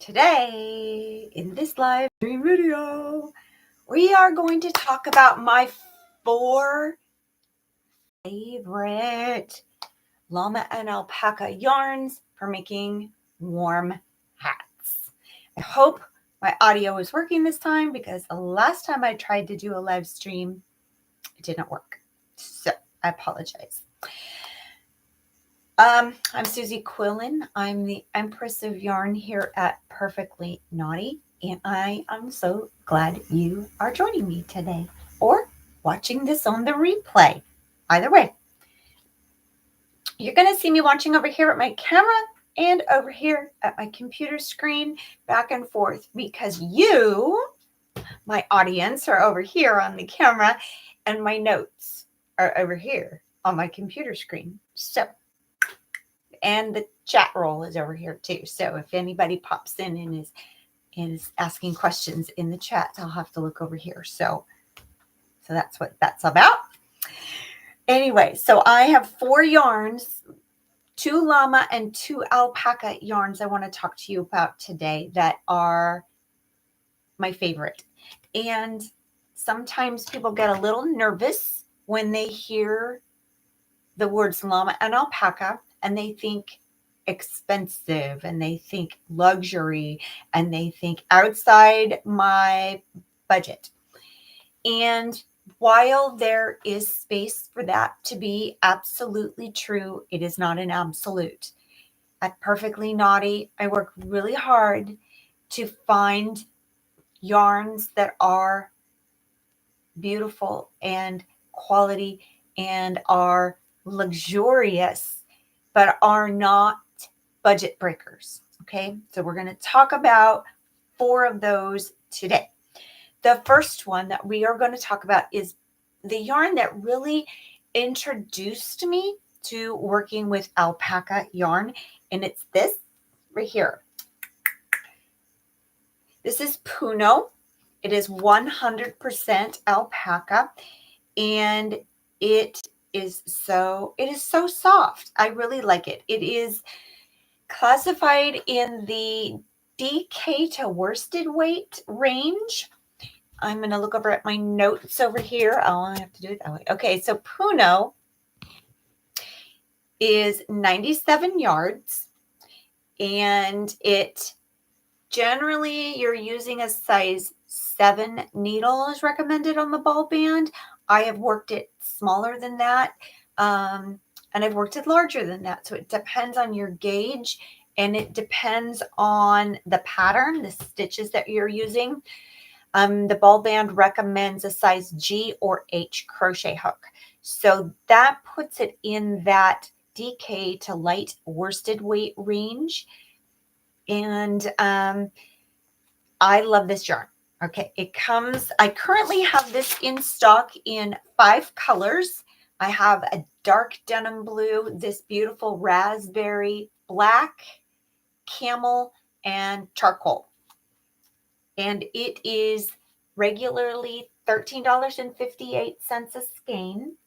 Today, in this live stream video, we are going to talk about my 4 favorite llama and alpaca yarns for making warm hats. I hope my audio is working this time because the last time I tried to do a live stream, it didn't work. So I apologize. I'm Suzi Quillen. I'm the Empress of Yarn here at Perfectly Knotty, and I am so glad you are joining me today or watching this on the replay. Either way, you're going to see me watching over here at my camera and over here at my computer screen back and forth because you, my audience, are over here on the camera and my notes are over here on my computer screen. And the chat roll is over here too. So if anybody pops in and is asking questions in the chat, I'll have to look over here. So that's what that's about. Anyway, so I have 4 yarns, 2 llama and 2 alpaca yarns I want to talk to you about today that are my favorite. And sometimes people get a little nervous when they hear the words llama and alpaca, and they think expensive, and they think luxury, and they think outside my budget. And while there is space for that to be absolutely true, it is not an absolute. At Perfectly Knotty, I work really hard to find yarns that are beautiful and quality and are luxurious, but are not budget breakers. Okay, so we're going to talk about 4 of those today. The first one that we are going to talk about is the yarn that really introduced me to working with alpaca yarn, and it's this right here. This is Puno. It is 100% alpaca, and it is so soft. I really like it. It is classified in the DK to worsted weight range. I'm going to look over at my notes over here. Oh, I have to do it that way. Okay, so Puno is 97 yards, and it generally you're using a size 7 needle is recommended on the ball band. I have worked it smaller than that, and I've worked it larger than that. So it depends on your gauge, and it depends on the pattern, the stitches that you're using. The ball band recommends a size G or H crochet hook. So that puts it in that DK to light worsted weight range. And I love this yarn. Okay, I currently have this in stock in 5 colors. I have a dark denim blue, this beautiful raspberry, black, camel, and charcoal. And it is regularly $13.58 a skein.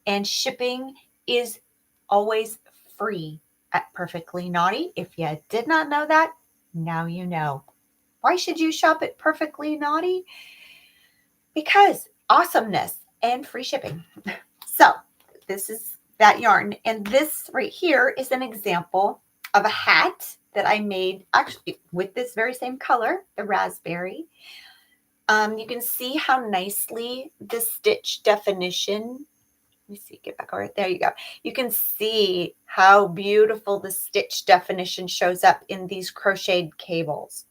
And shipping is always free at Perfectly Knotty. If you did not know that, now you know. Why should you shop at Perfectly Knotty? Because awesomeness and free shipping. So this is that yarn. And this right here is an example of a hat that I made actually with this very same color, the raspberry. You can see how nicely the stitch definition, let me see, get back over it. There you go. You can see how beautiful the stitch definition shows up in these crocheted cables.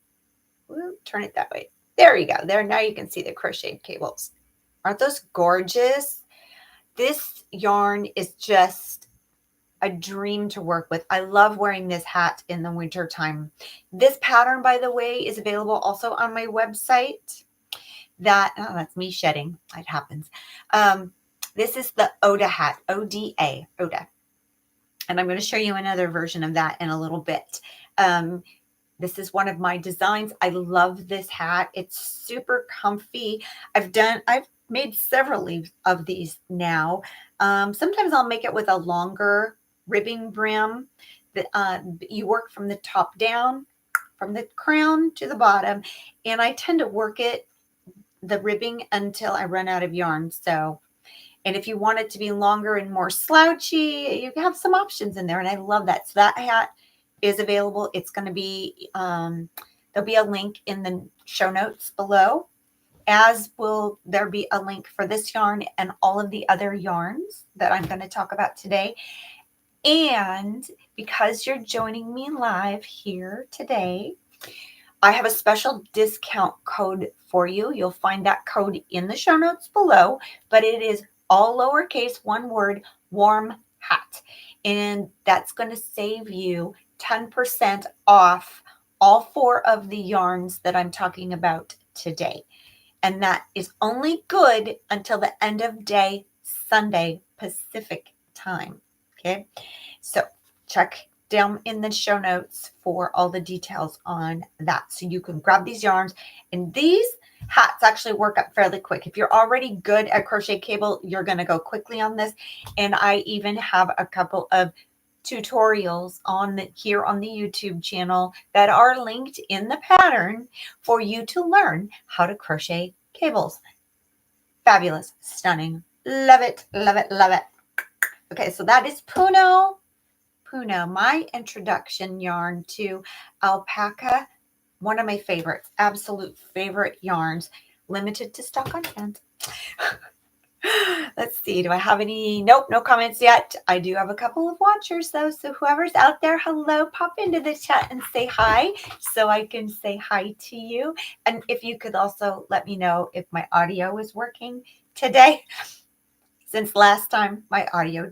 Ooh, turn it that way. There you go. There, now you can see the crocheted cables. Aren't those gorgeous? This yarn is just a dream to work with. I love wearing this hat in the winter time. This pattern, by the way, is available also on my website. That's me shedding. It happens. This is the Oda hat, O-D-A, Oda. And I'm going to show you another version of that in a little bit. This is one of my designs. I love this hat. It's super comfy. I've made several of these now. Sometimes I'll make it with a longer ribbing brim. You work from the top down, from the crown to the bottom, and I tend to work the ribbing until I run out of yarn. So, and if you want it to be longer and more slouchy, you have some options in there, and I love that. So that hat is available. It's going to be, there'll be a link in the show notes below, as will there be a link for this yarn and all of the other yarns that I'm going to talk about today. And because you're joining me live here today, I have a special discount code for you. You'll find that code in the show notes below, but it is all lowercase, one word, warm hat. And that's going to save you 10% off all 4 of the yarns that I'm talking about today. And that is only good until the end of day Sunday Pacific time. Okay, so check down in the show notes for all the details on that. So you can grab these yarns, and these hats actually work up fairly quick. If you're already good at crochet cable, you're going to go quickly on this. And I even have a couple of tutorials here on the YouTube channel that are linked in the pattern for you to learn how to crochet cables. Fabulous, stunning, love it, love it, love it. Okay, so that is Puno, my introduction yarn to alpaca. One of my favorites, absolute favorite yarns, limited to stock on hand. Let's see, do I have any? Nope, no comments yet. I do have a couple of watchers though, so whoever's out there, hello, pop into the chat and say hi so I can say hi to you. And if you could also let me know if my audio is working today, since last time my audio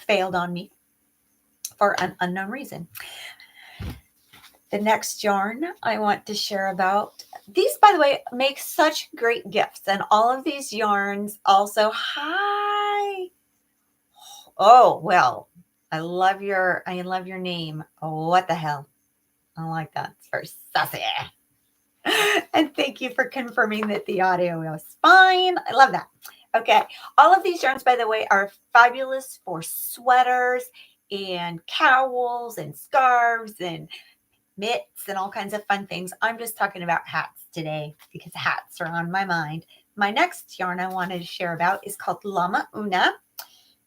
failed on me for an unknown reason. The next yarn I want to share about, these, by the way, make such great gifts. And all of these yarns also, hi. Oh, well, I love your name. Oh, what the hell? I like that. It's very sassy. And thank you for confirming that the audio was fine. I love that. Okay. All of these yarns, by the way, are fabulous for sweaters and cowls and scarves and mitts and all kinds of fun things. I'm just talking about hats today because hats are on my mind. My next yarn I wanted to share about is called Llama unaa.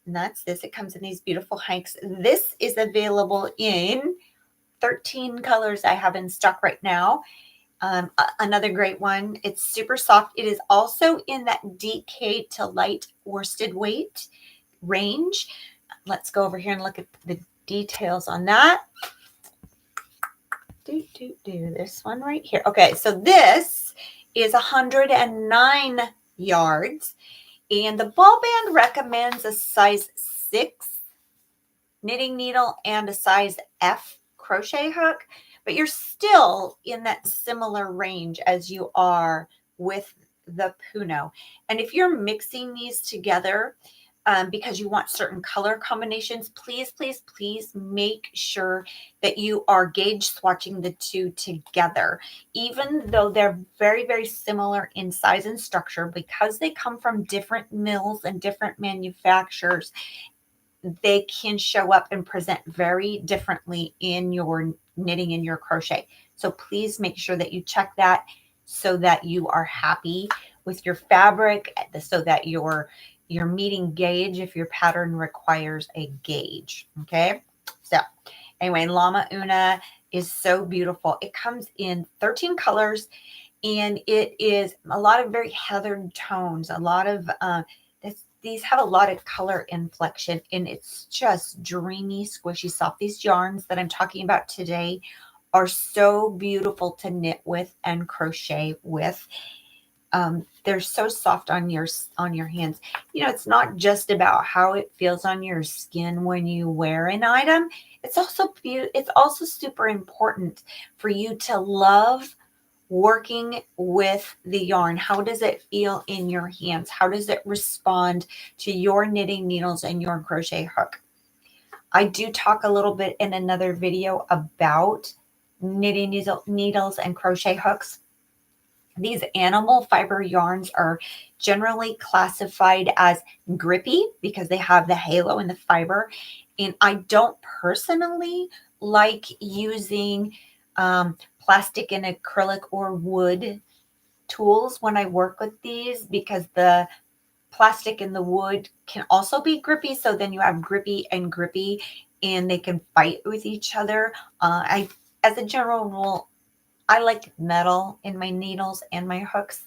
And that's this. It comes in these beautiful hanks. This is available in 13 colors I have in stock right now. Another great one. It's super soft. It is also in that DK to light worsted weight range. Let's go over here and look at the details on that. This one right here. Okay, so this is 109 yards, and the ball band recommends a size 6 knitting needle and a size F crochet hook, but you're still in that similar range as you are with the Puno. And if you're mixing these together because you want certain color combinations, please, please, please make sure that you are gauge swatching the two together. Even though they're very, very similar in size and structure, because they come from different mills and different manufacturers, they can show up and present very differently in your knitting and your crochet. So please make sure that you check that so that you are happy with your fabric, so that you're meeting gauge if your pattern requires a gauge. Okay, so anyway, Llama unaa is so beautiful. It comes in 13 colors, and it is a lot of very heathered tones, a lot of these have a lot of color inflection, and it's just dreamy, squishy, soft. These yarns that I'm talking about today are so beautiful to knit with and crochet with. They're so soft on your hands. You know, it's not just about how it feels on your skin when you wear an item. It's also super important for you to love working with the yarn. How does it feel in your hands? How does it respond to your knitting needles and your crochet hook? I do talk a little bit in another video about knitting needles and crochet hooks. These animal fiber yarns are generally classified as grippy because they have the halo and the fiber. And I don't personally like using plastic and acrylic or wood tools when I work with these, because the plastic and the wood can also be grippy. So then you have grippy and grippy, and they can fight with each other. As a general rule, I like metal in my needles and my hooks,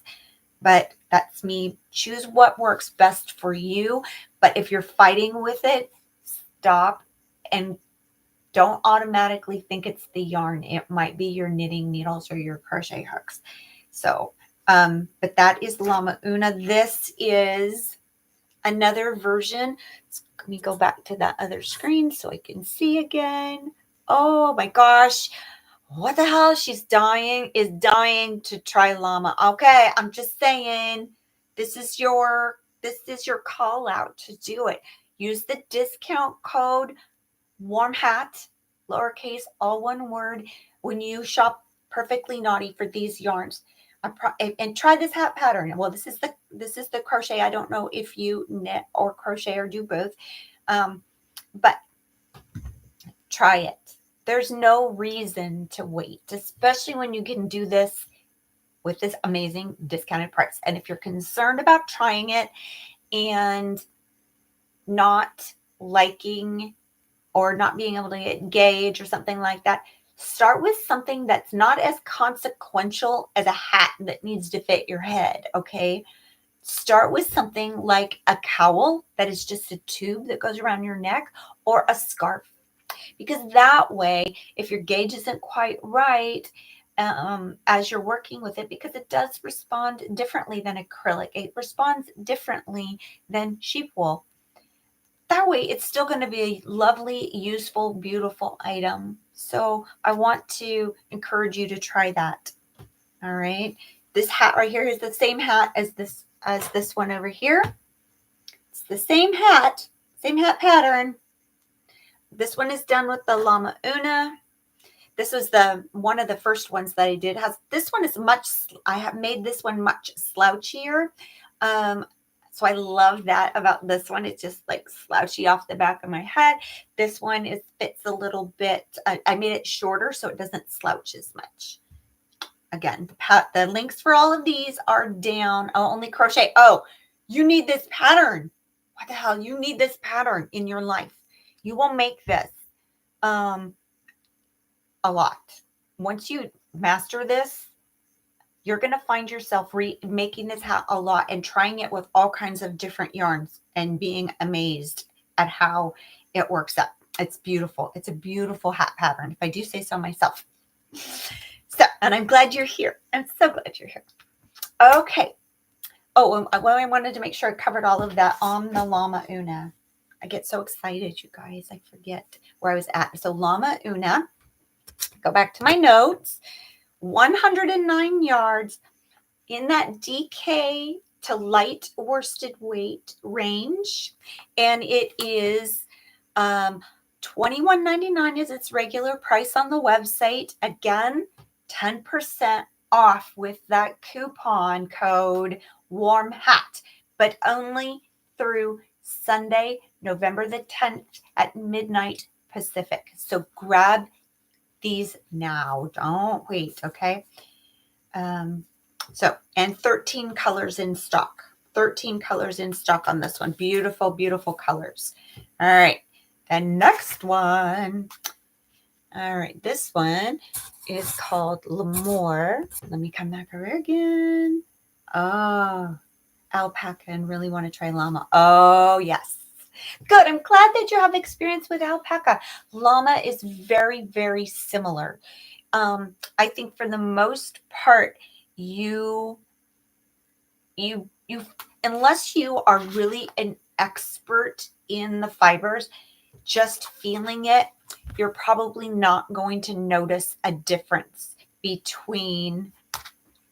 but that's me. Choose what works best for you. But if you're fighting with it, stop and don't automatically think it's the yarn. It might be your knitting needles or your crochet hooks. So, but that is Llama Una. This is another version. Let me go back to that other screen so I can see again. Oh my gosh. What the hell? She's dying to try Llama. Okay, I'm just saying, this is your call out to do it. Use the discount code warm hat, lowercase, all one word, when you shop Perfectly Knotty for these yarns. And try this hat pattern. Well, this is the crochet. I don't know if you knit or crochet or do both, but try it. There's no reason to wait, especially when you can do this with this amazing discounted price. And if you're concerned about trying it and not liking or not being able to gauge or something like that, start with something that's not as consequential as a hat that needs to fit your head, okay? Start with something like a cowl that is just a tube that goes around your neck, or a scarf. Because that way, if your gauge isn't quite right, as you're working with it, because it does respond differently than acrylic, it responds differently than sheep wool. That way, it's still going to be a lovely, useful, beautiful item. So I want to encourage you to try that. All right. This hat right here is the same hat as this one over here. It's the same hat pattern. This one is done with the Llama Una. This was one of the first ones that I did. This one is I have made this one much slouchier. So I love that about this one. It's just like slouchy off the back of my head. This one fits a little bit. I made it shorter so it doesn't slouch as much. Again, the links for all of these are down. Oh, only crochet. Oh, you need this pattern. What the hell? You need this pattern in your life. You will make this a lot. Once you master this, you're going to find yourself making this hat a lot and trying it with all kinds of different yarns and being amazed at how it works out. It's beautiful. It's a beautiful hat pattern, if I do say so myself. So, and I'm glad you're here. I'm so glad you're here. Okay. Oh, well, I wanted to make sure I covered all of that on the Llama Una. I get so excited, you guys. I forget where I was at. So Llama Una, go back to my notes. 109 yards in that DK to light worsted weight range, and it is $21.99 is its regular price on the website. Again, 10% off with that coupon code warm hat, but only through Sunday, November the 10th at midnight Pacific. So grab these now. Don't wait, okay? And 13 colors in stock. 13 colors in stock on this one. Beautiful, beautiful colors. All right. The next one. All right. This one is called LaMore. Let me come back over again. Oh, alpaca, and really want to try llama. Oh, yes. Good. I'm glad that you have experience with alpaca. Llama is very, very similar. I think for the most part, you unless you are really an expert in the fibers, just feeling it, you're probably not going to notice a difference between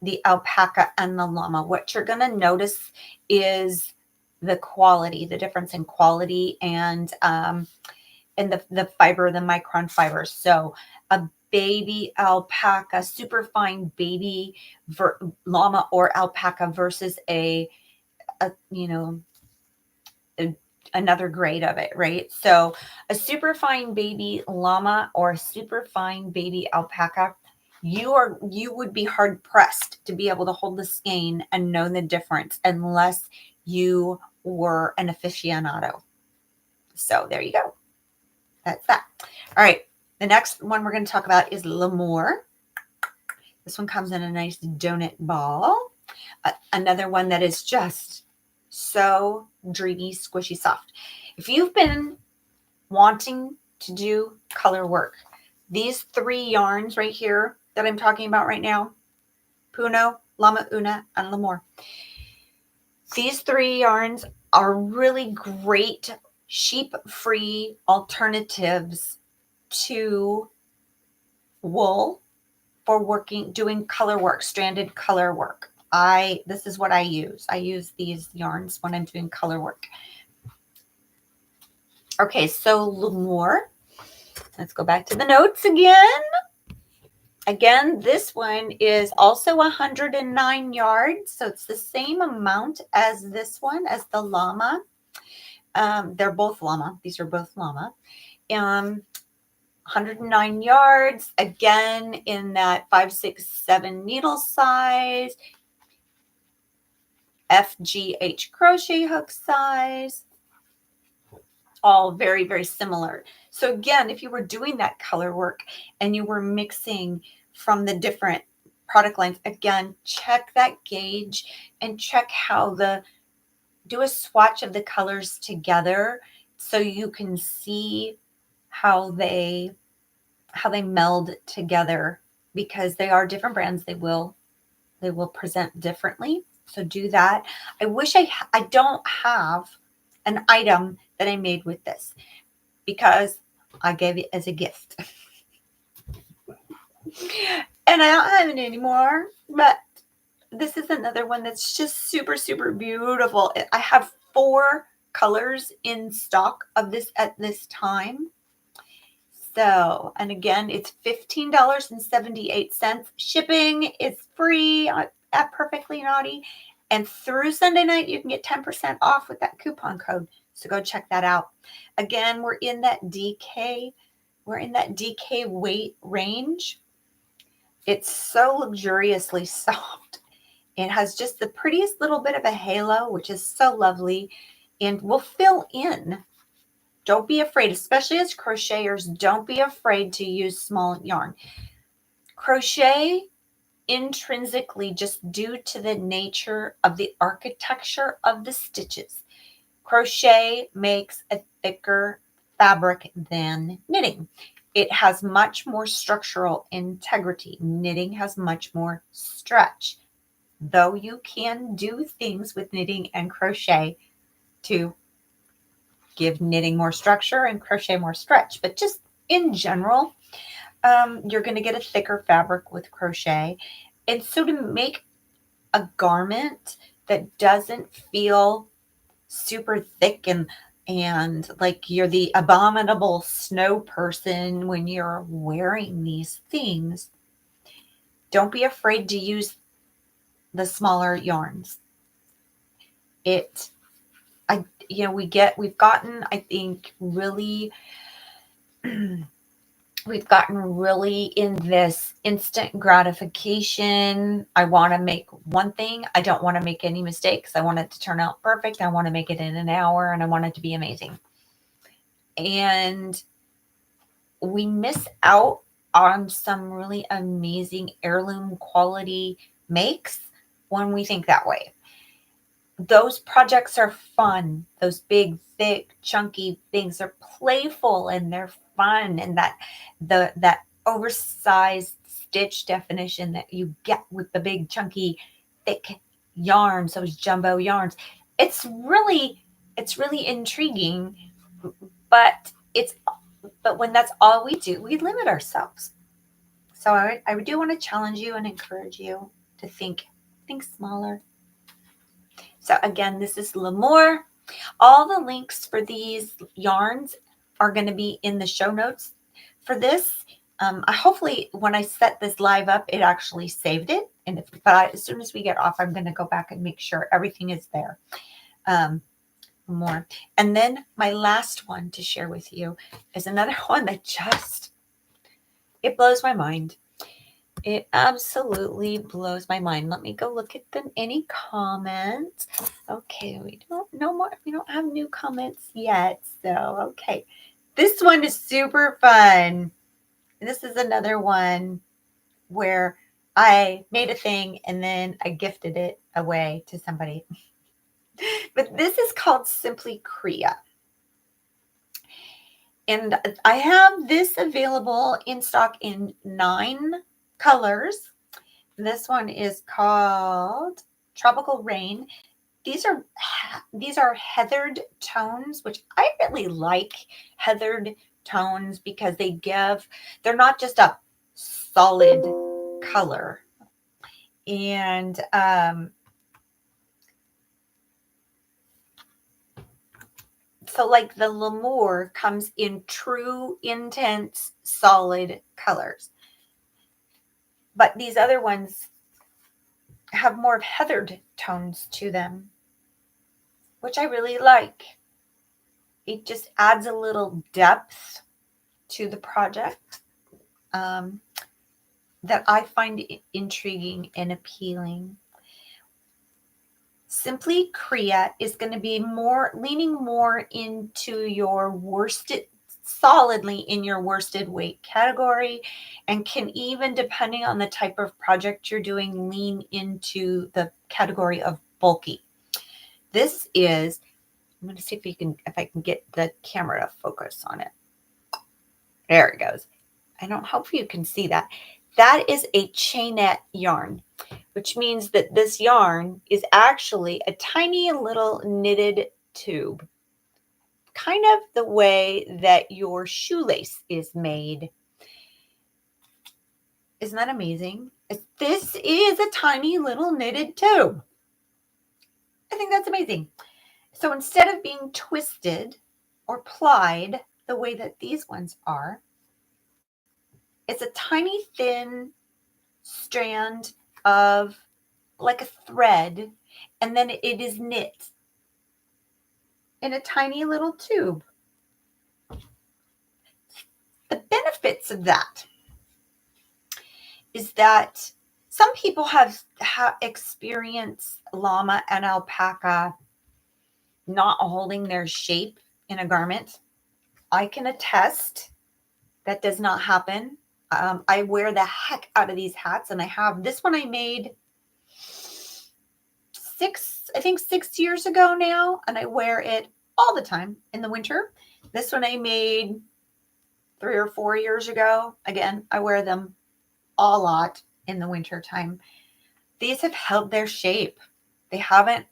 the alpaca and the llama. What you're going to notice is the quality, the difference in quality, and the fiber, the micron fibers. So a baby alpaca, super fine baby llama or alpaca versus another grade of it, right? So a super fine baby llama or a super fine baby alpaca, you would be hard pressed to be able to hold the skein and know the difference unless you were an aficionado. So there you go. That's that. All right. The next one we're going to talk about is LaMore. This one comes in a nice donut ball. Another one that is just so dreamy, squishy, soft. If you've been wanting to do color work, these 3 yarns right here that I'm talking about right now, Puno, Llama, Unaa, and LaMore. These 3 yarns are really great sheep-free alternatives to wool for doing color work, stranded color work. This is what I use. I use these yarns when I'm doing color work. Okay, so LaMore. Let's go back to the notes again. Again, this one is also 109 yards, so it's the same amount as this one, as the Llama. They're both Llama. These are both Llama. 109 yards, again, in that 5, 6, 7 needle size, FGH crochet hook size, all very, very similar. So again, if you were doing that color work and you were mixing from the different product lines, again, check that gauge and check do a swatch of the colors together so you can see how they meld together, because they are different brands. They will present differently. So do that. I wish I don't have an item that I made with this because I gave it as a gift. And I don't have it anymore, but this is another one that's just super, super beautiful. I have 4 colors in stock of this at this time. So, and again, it's $15.78. Shipping is free at Perfectly Knotty. And through Sunday night, you can get 10% off with that coupon code. So go check that out. Again, we're in that DK weight range. It's so luxuriously soft. It has just the prettiest little bit of a halo, which is so lovely, and will fill in. Don't be afraid, especially as crocheters, don't be afraid to use small yarn. Crochet intrinsically, just due to the nature of the architecture of the stitches, crochet makes a thicker fabric than knitting. It has much more structural integrity. Knitting has much more stretch, though you can do things with knitting and crochet to give knitting more structure and crochet more stretch. But just in general, you're going to get a thicker fabric with crochet. And so to make a garment that doesn't feel super thick and like you're the abominable snow person when you're wearing these things, don't be afraid to use the smaller yarns. We've gotten, I think, really in this instant gratification. I want to make one thing. I don't want to make any mistakes. I want it to turn out perfect. I want to make it in an hour, and I want it to be amazing. And we miss out on some really amazing heirloom quality makes when we think that way. Those projects are fun. Those big, thick, chunky things are playful and they're fun. And that oversized stitch definition that you get with the big, chunky, thick yarns, those jumbo yarns, it's really intriguing. But when that's all we do, we limit ourselves. So I do want to challenge you and encourage you to think smaller. So again, this is LaMore. All the links for these yarns are going to be in the show notes for this. Hopefully when I set this live up, it actually saved it. And as soon as we get off, I'm going to go back and make sure everything is there. More. And then my last one to share with you is another one that it blows my mind. It absolutely blows my mind. Let me go look at any comments. Okay, we don't know more. We don't have new comments yet. So, okay. This one is super fun. This is another one where I made a thing and then I gifted it away to somebody. But this is called Simply Cria. And I have this available in stock in 9 colors. This one is called Tropical Rain. These are heathered tones, which I really like heathered tones because they're not just a solid color. And so like the LaMore comes in true, intense, solid colors. But these other ones have more of heathered tones to them, which I really like. It just adds a little depth to the project that I find intriguing and appealing. Simply Cria is going to be leaning more into your worsted, solidly in your worsted weight category, and can even, depending on the type of project you're doing, lean into the category of bulky. This is, I'm going to see if I can get the camera to focus on it. There it goes. I don't hope you can see that. That is a chainette yarn, which means that this yarn is actually a tiny little knitted tube, kind of the way that your shoelace is made. Isn't that amazing? This is a tiny little knitted tube. I think that's amazing. So instead of being twisted or plied the way that these ones are, it's a tiny thin strand of like a thread, and then it is knit in a tiny little tube. The benefits of that is that some people have experienced llama and alpaca not holding their shape in a garment. I can attest that does not happen. I wear the heck out of these hats, and I have this one I made 6 years ago now, and I wear it all the time in the winter. This one I made 3 or 4 years ago. Again, I wear them a lot in the winter time. These have held their shape. They haven't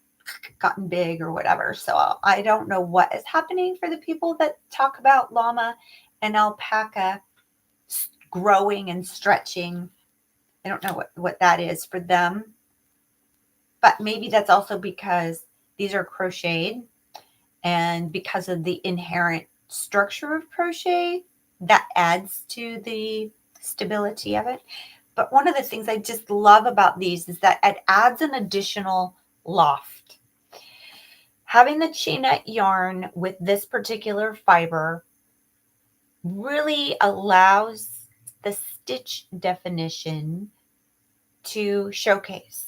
gotten big or whatever. So I don't know what is happening for the people that talk about llama and alpaca growing and stretching. I don't know what that is for them. But maybe that's also because these are crocheted, and because of the inherent structure of crochet, that adds to the stability of it. But one of the things I just love about these is that it adds an additional loft. Having the chainette yarn with this particular fiber really allows the stitch definition to showcase.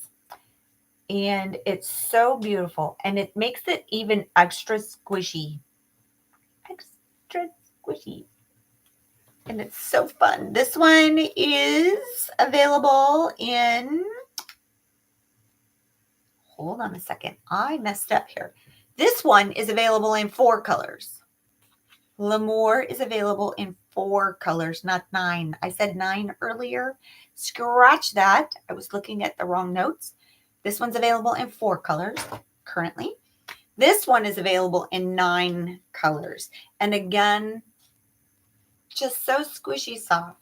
And it's so beautiful, and it makes it even extra squishy. Extra squishy. And it's so fun. This one is available in, hold on a second, I messed up here. This one is available in 4 colors. LaMore is available in 4 colors, not 9. I said 9 earlier. Scratch that. I was looking at the wrong notes. This one's available in 4 colors currently. This one is available in 9 colors. And again, just so squishy soft.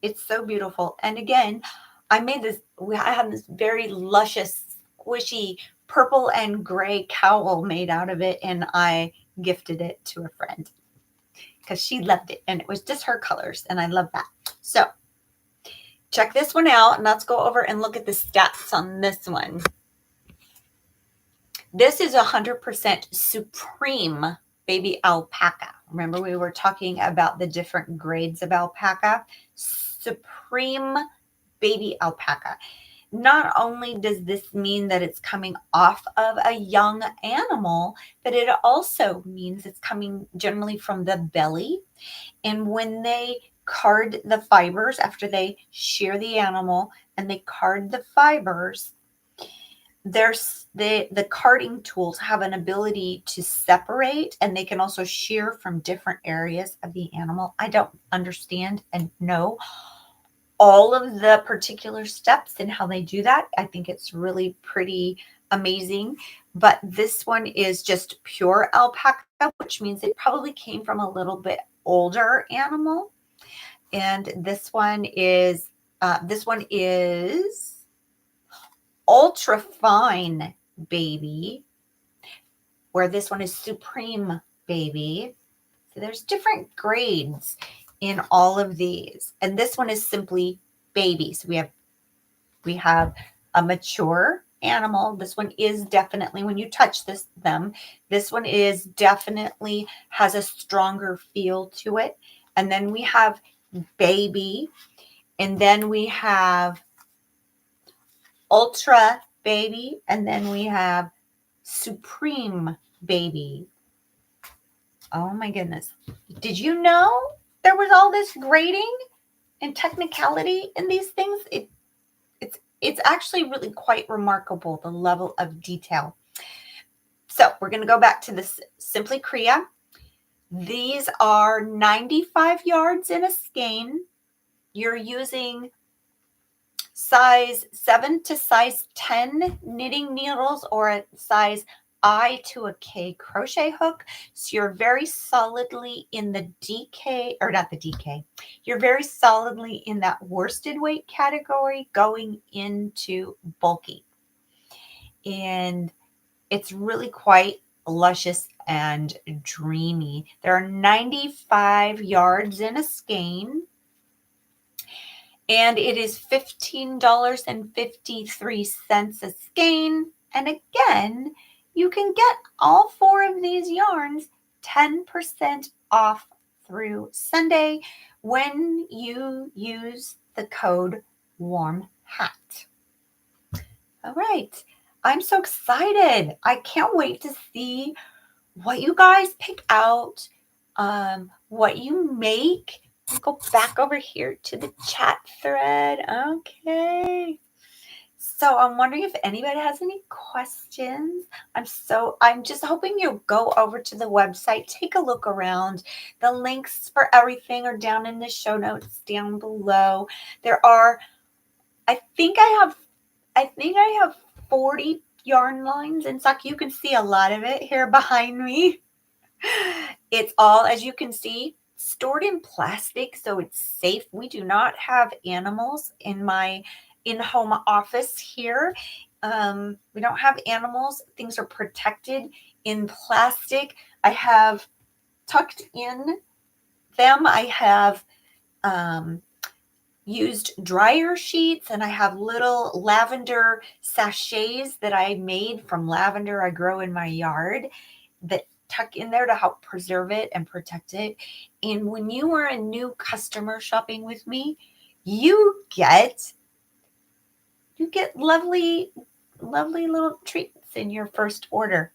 It's so beautiful. And again, I have this very luscious, squishy purple and gray cowl made out of it, and I gifted it to a friend because she loved it, and it was just her colors, and I love that. So check this one out, and let's go over and look at the stats on this one. This is 100% supreme baby alpaca. Remember, we were talking about the different grades of alpaca. Supreme baby alpaca. Not only does this mean that it's coming off of a young animal, but it also means it's coming generally from the belly. And when they card the fibers, after they shear the animal and they card the fibers, the carding tools have an ability to separate, and they can also shear from different areas of the animal. I don't understand and know all of the particular steps and how they do that. I think it's really pretty amazing. But this one is just pure alpaca, which means it probably came from a little bit older animal. And this one is ultra fine baby, where this one is supreme baby. So there's different grades in all of these. And this one is simply baby. So we have a mature animal. This one is definitely, when you touch this one is definitely has a stronger feel to it. And then we have baby, and then we have ultra baby, and then we have supreme baby. Oh my goodness. Did you know there was all this grading and technicality in these things? It's actually really quite remarkable, the level of detail. So we're going to go back to this Simply Cria. These are 95 yards in a skein. You're using size 7 to size 10 knitting needles, or a size I to a K crochet hook. So you're very solidly in the DK, or not the DK, you're very solidly in that worsted weight category going into bulky. And it's really quite luscious and dreamy. There are 95 yards in a skein, and it is $15.53 a skein. And again, you can get all 4 of these yarns 10% off through Sunday when you use the code WARMHAT. All right. I'm so excited. I can't wait to see what you guys pick out, what you make. Let's go back over here to the chat thread. Okay. So I'm wondering if anybody has any questions. I'm just hoping you'll go over to the website, take a look around. The links for everything are down in the show notes down below. There are, I think I have 40 yarn lines in stock. You can see a lot of it here behind me. It's all, as you can see, stored in plastic, so it's safe. We do not have animals in my in-home office here. We don't have animals. Things are protected in plastic. I have tucked in them. I have used dryer sheets, and I have little lavender sachets that I made from lavender I grow in my yard that tuck in there to help preserve it and protect it. And when you are a new customer shopping with me, you get lovely little treats in your first order.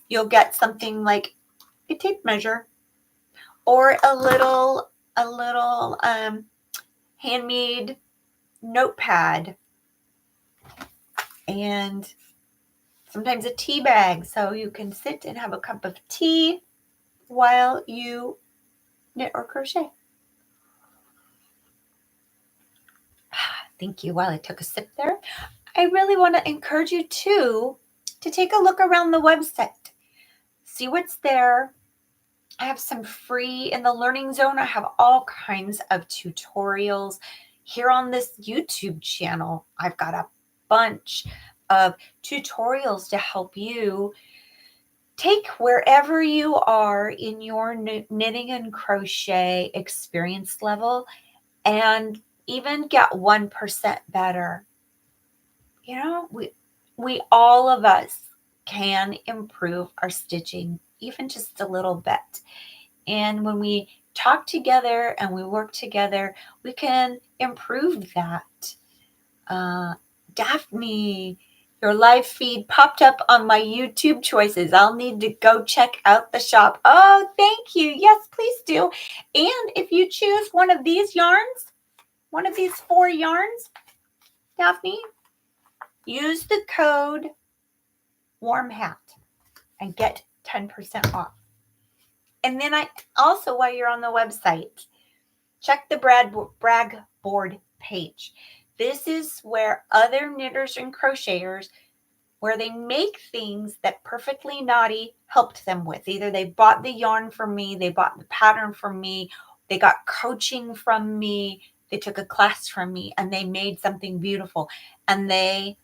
You'll get something like a tape measure, or a little handmade notepad, and sometimes a tea bag, so you can sit and have a cup of tea while you knit or crochet. Thank you. While I took a sip there, I really want to encourage you to take a look around the website. See what's there. I have some free in the learning zone. I have all kinds of tutorials here on this YouTube channel. I've got a bunch of tutorials to help you take wherever you are in your knitting and crochet experience level and even get 1% better. You know, we all of us can improve our stitching even just a little bit. And when we talk together and we work together, we can improve that. Daphne, your live feed popped up on my YouTube choices. I'll need to go check out the shop. Oh, thank you. Yes, please do. And if you choose one of these yarns, one of these 4 yarns, Daphne, use the code WARMHAT and get 10% off. And then I also, while you're on the website, check the brag board page. This is where other knitters and crocheters, where they make things that Perfectly Knotty helped them with. Either they bought the yarn from me, they bought the pattern from me, they got coaching from me, they took a class from me, and they made something beautiful. And they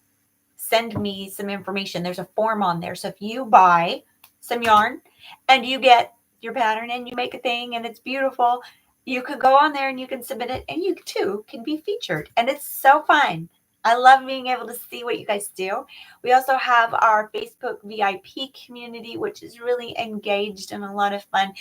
send me some information. There's a form on there. So if you buy some yarn and you get your pattern and you make a thing and it's beautiful, you could go on there and you can submit it and you too can be featured. And it's so fun. I love being able to see what you guys do. We also have our Facebook VIP community, which is really engaged and a lot of fun.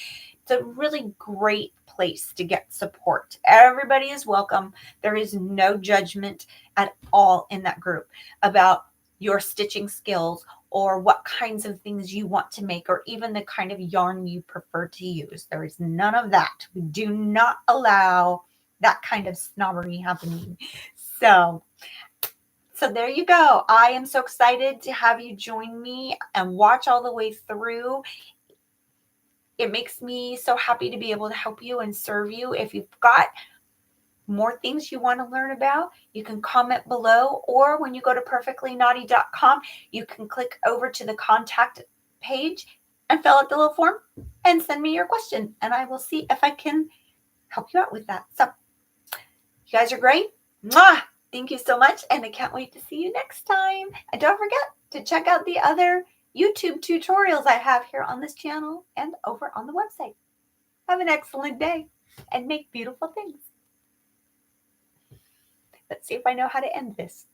It's a really great place to get support. Everybody is welcome. There is no judgment at all in that group about your stitching skills or what kinds of things you want to make, or even the kind of yarn you prefer to use. There is none of that. We do not allow that kind of snobbery happening. So there you go. I am so excited to have you join me and watch all the way through. It makes me so happy to be able to help you and serve you. If you've got more things you want to learn about, you can comment below, or when you go to perfectlyknotty.com, you can click over to the contact page and fill out the little form and send me your question, and I will see if I can help you out with that. So you guys are great. Mwah! Thank you so much, and I can't wait to see you next time. And don't forget to check out the other YouTube tutorials I have here on this channel and over on the website. Have an excellent day and make beautiful things. Let's see if I know how to end this.